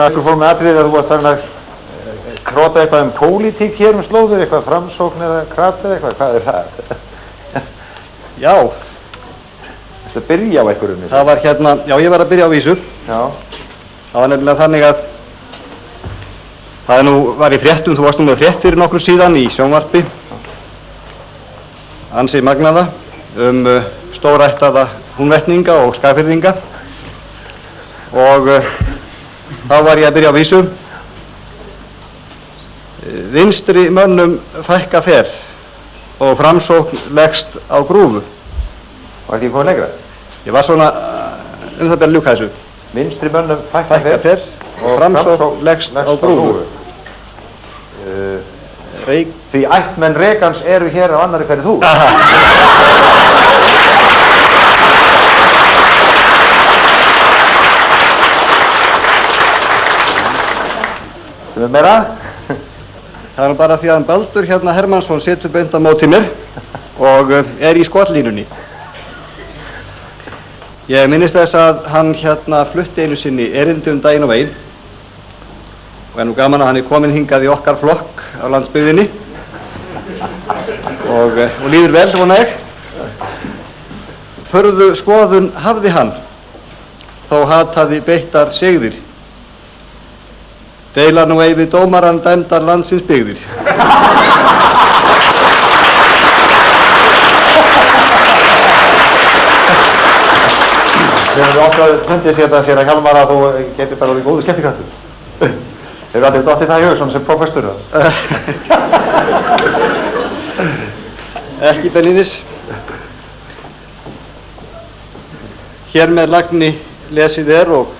Akkur fór með atriðið að þú varst að króta eitthvað pólitík hér slóður, eitthvað framsókn eða krat eða eitthvað, hvað það? Já. Þetta byrja á einhverjum? Það var já, ég var að byrja á vísu. Já. Það var nefnilega þannig að það var í fréttum, þú varst með frétt fyrir nokkru síðan í sjónvarpi, ansi magnaða, stórættaða Húnvetninga og Skagfirðinga og þá var ég að byrja á vísu. Vinstri mönnum fækka fer og Framsókn leggst á grúfu. Var þetta ekki komið lengra? Ég var svona það byrja að ljúka þessu. Vinstri mönnum fækka fer og Framsókn leggst á grúfu. Því ættmenn Reagans eru hér á annarri hverju þú. Sem er meira? Það er bara því að Baldur Hermannsson situr beint á móti mér og er í skotlínunni. Ég minnist þess að hann flutti einu sinni erindi daginn og veginn og nú gaman að hann er kominn hingað í okkar flokk á landsbyggðinni og líður vel, vona ég. Furðu skoðun hafði hann, þó hataði beittar sigðir. Deila nú ei við dómaran dæmdar landsins byggðir. Þegar við áttu að fundið sér að Hjálmar að þú getur bara orðið góður skemmtikraftur. Hefur aldrei dottið það í hug svona sem prófessor? Ekki beinlínis. Hér með lagni lesið og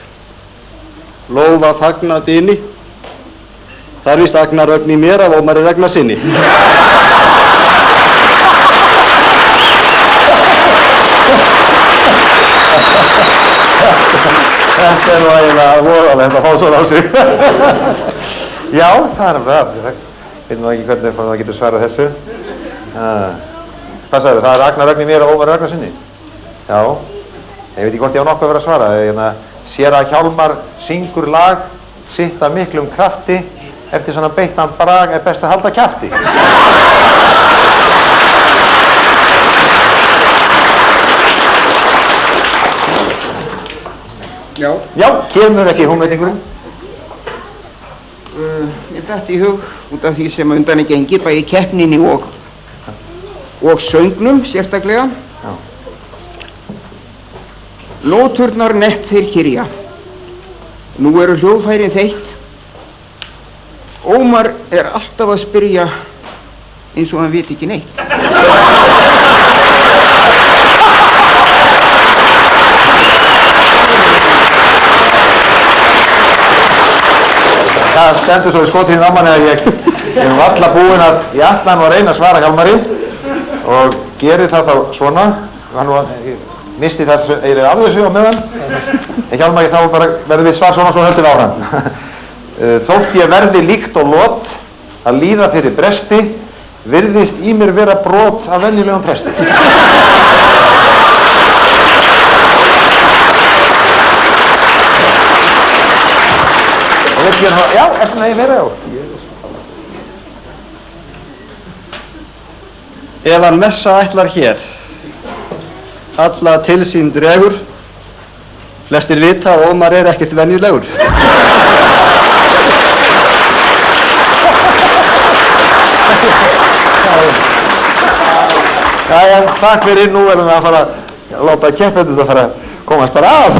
lófa fagna dýni. Það víst agnar ögn í mér af Ómari Ragnarsinni. Þetta nú eiginlega voðalegt að fá svona á sig. Já, það það. Ég veit nú ekki hvernig það getur svarað þessu. Hvað sagði það? Agnar ögn í mér af Ómari Ragnarsinni? Já. Ég veit ekki hvort ég á nokkuð að vera að svara. Sér að Hjálmar syngur lag sitt af miklum krafti, eftir svona beittan brag er best að halda kjafti. Já. Já, kemur ekki Húnvetningurinn? Mér datt í hug út af því sem undan er gengið, bæði keppninni og söngnum sérstaklega. Já. Nóturnar nett þeir kyrja. Nú eru hljóðfærin þeitt. Ómar er alltaf að spyrja eins og hann veit ekki neitt. Það stendur svo í skotinu á manni að ég varla búinn að ég ætla nú að reyna að svara Hjálmari og geri það þá svona. Misti það eiginlega af þessu á meðan. En Hjálmar, þá bara verðum við svar svona og svo höldum við áfram. Þótt ég verði líkt og lot að líða fyrir bresti, virðist í mér vera brot af venjulegum presti. Og veit ég já, eftir að ég vera á. Ef hann messa ætlar hér, alla til sín dregur, flestir vita að Ómar er ekkert venjulegur. Jæja, takk fyrir, nú verðum við að fara að láta keppendurna fara að komast bara af.